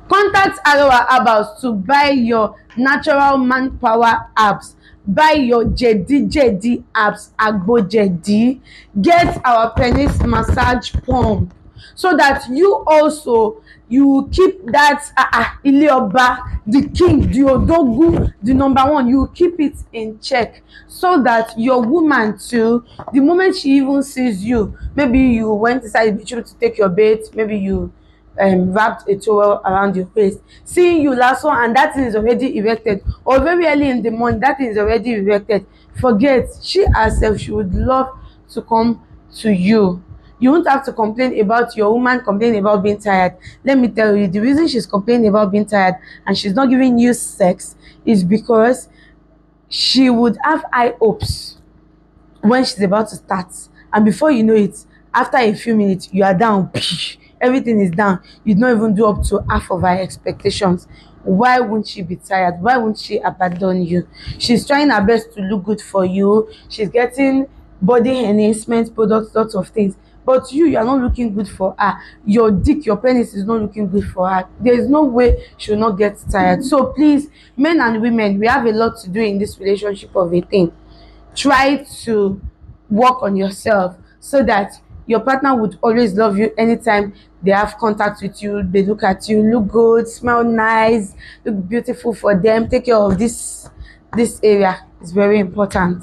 Contact Arewa Herbals to buy your natural manpower apps, buy your jedi apps, agbo jedi, get our penis massage pump, so that you also you keep that ile oba, the king, the odogu, the number one, you keep it in check, so that your woman too, the moment she even sees you, maybe you went inside the bedroom to take your bath, maybe you wrapped a towel around your waist, seeing you last one and that thing is already erected, or very early in the morning that thing is already erected, forget, she herself, she would love to come to you. You won't have to complain about your woman complaining about being tired. Let me tell you, the reason she's complaining about being tired and she's not giving you sex is because she would have high hopes when she's about to start, and before you know it, after a few minutes you are down, everything is down, you don't even do up to half of her expectations. Why won't she be tired? Why won't she abandon you? She's trying her best to look good for you, she's getting body enhancement products, lots of things, but you are not looking good for her. Your dick, your penis is not looking good for her. There is no way she will not get tired. So please, men and women, we have a lot to do in this relationship of a thing. Try to work on yourself so that your partner would always love you anytime they have contact with you, they look at you, look good, smell nice, look beautiful for them. Take care of this area, it's very important.